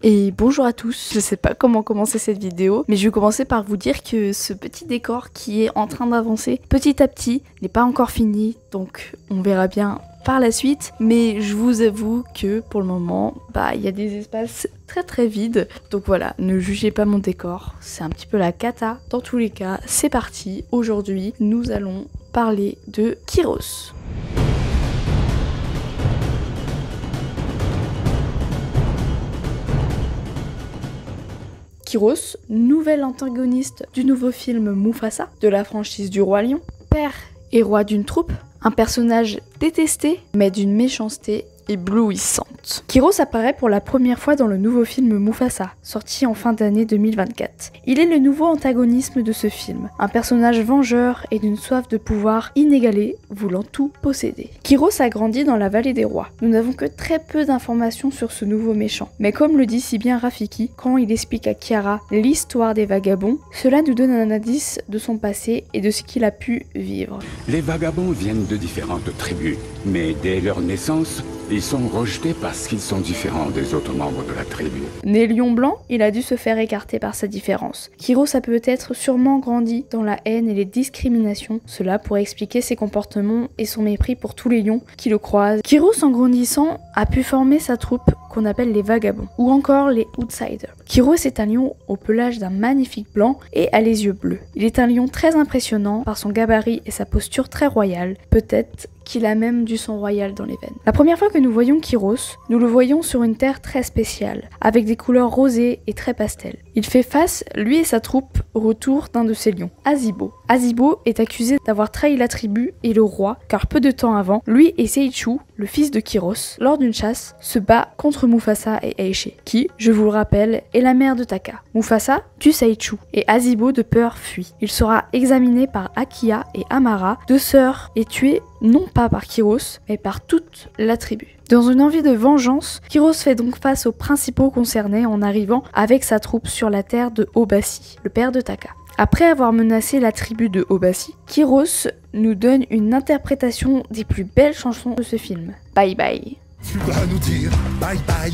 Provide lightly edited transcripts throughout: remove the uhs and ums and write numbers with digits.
Et bonjour à tous, je sais pas comment commencer cette vidéo, mais je vais commencer par vous dire que ce petit décor qui est en train d'avancer petit à petit n'est pas encore fini, donc on verra bien par la suite, mais je vous avoue que pour le moment, il y a des espaces très vides, donc voilà, ne jugez pas mon décor, c'est un petit peu la cata. Dans tous les cas, c'est parti, aujourd'hui nous allons parler de Kyros. Kyros, nouvel antagoniste du nouveau film Mufasa, de la franchise du Roi Lion, père et roi d'une troupe, un personnage détesté, mais d'une méchanceté éblouissante. Kyros apparaît pour la première fois dans le nouveau film Mufasa, sorti en fin d'année 2024. Il est le nouveau antagoniste de ce film, un personnage vengeur et d'une soif de pouvoir inégalée, voulant tout posséder. Kyros a grandi dans la vallée des rois. Nous n'avons que très peu d'informations sur ce nouveau méchant, mais comme le dit si bien Rafiki, quand il explique à Kiara l'histoire des vagabonds, cela nous donne un indice de son passé et de ce qu'il a pu vivre. Les vagabonds viennent de différentes tribus, mais dès leur naissance, ils sont rejetés parce qu'ils sont différents des autres membres de la tribu. Né lion blanc, il a dû se faire écarter par sa différence. Kyros a peut-être sûrement grandi dans la haine et les discriminations. Cela pourrait expliquer ses comportements et son mépris pour tous les lions qui le croisent. Kyros, en grandissant, a pu former sa troupe qu'on appelle les vagabonds, ou encore les outsiders. Kyros est un lion au pelage d'un magnifique blanc et a les yeux bleus. Il est un lion très impressionnant par son gabarit et sa posture très royale. Peut-être qu'il a même du sang royal dans les veines. La première fois que nous voyons Kyros, nous le voyons sur une terre très spéciale, avec des couleurs rosées et très pastel. Il fait face, lui et sa troupe, au retour d'un de ses lions, Azibo. Azibo est accusé d'avoir trahi la tribu et le roi, car peu de temps avant, lui et Seichu, le fils de Kyros, lors d'une chasse, se bat contre Mufasa et Eiche, qui, je vous le rappelle, est la mère de Taka. Mufasa tue Seichu, et Azibo de peur fuit. Il sera examiné par Akia et Amara, deux sœurs, et tué non pas par Kyros, mais par toute la tribu. Dans une envie de vengeance, Kyros fait donc face aux principaux concernés en arrivant avec sa troupe sur la terre de Obasi, le père de Taka. Après avoir menacé la tribu de Obasi, Kyros nous donne une interprétation des plus belles chansons de ce film. Bye bye. Tu vas nous dire bye bye,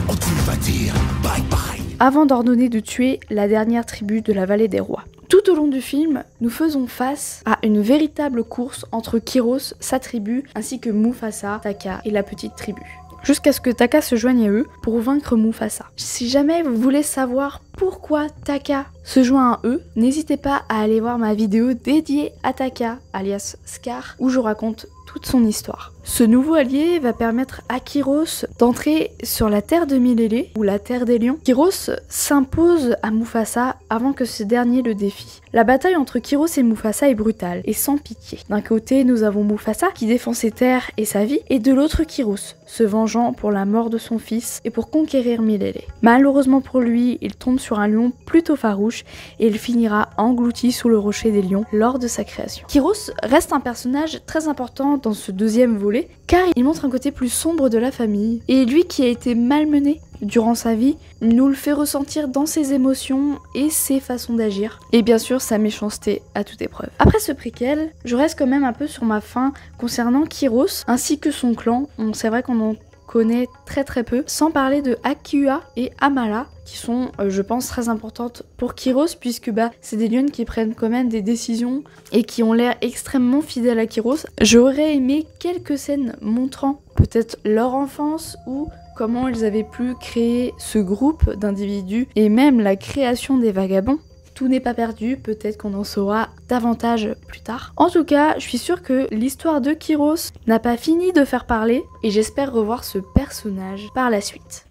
oh tu vas dire bye bye. Avant d'ordonner de tuer la dernière tribu de la vallée des rois. Tout au long du film, nous faisons face à une véritable course entre Kyros, sa tribu, ainsi que Mufasa, Taka et la petite tribu. Jusqu'à ce que Taka se joigne à eux pour vaincre Mufasa. Si jamais vous voulez savoir pourquoi Taka se joint à eux, n'hésitez pas à aller voir ma vidéo dédiée à Taka, alias Scar, où je raconte toute son histoire. Ce nouveau allié va permettre à Kyros d'entrer sur la terre de Milele, ou la terre des lions. Kyros s'impose à Mufasa avant que ce dernier le défie. La bataille entre Kyros et Mufasa est brutale et sans pitié. D'un côté, nous avons Mufasa qui défend ses terres et sa vie, et de l'autre Kyros, se vengeant pour la mort de son fils et pour conquérir Milele. Malheureusement pour lui, il tombe sur un lion plutôt farouche et il finira englouti sous le rocher des lions lors de sa création. Kyros reste un personnage très important dans ce deuxième volet, car il montre un côté plus sombre de la famille, et lui qui a été malmené durant sa vie, nous le fait ressentir dans ses émotions et ses façons d'agir, et bien sûr sa méchanceté à toute épreuve. Après ce préquel, je reste quand même un peu sur ma faim concernant Kyros ainsi que son clan. C'est vrai qu'on en connaît très peu, sans parler de Akua et Amala, qui sont, je pense, très importantes pour Kyros, puisque c'est des lionnes qui prennent quand même des décisions et qui ont l'air extrêmement fidèles à Kyros. J'aurais aimé quelques scènes montrant peut-être leur enfance ou comment ils avaient pu créer ce groupe d'individus et même la création des vagabonds. Tout n'est pas perdu, peut-être qu'on en saura davantage plus tard. En tout cas, je suis sûre que l'histoire de Kyros n'a pas fini de faire parler et j'espère revoir ce personnage par la suite.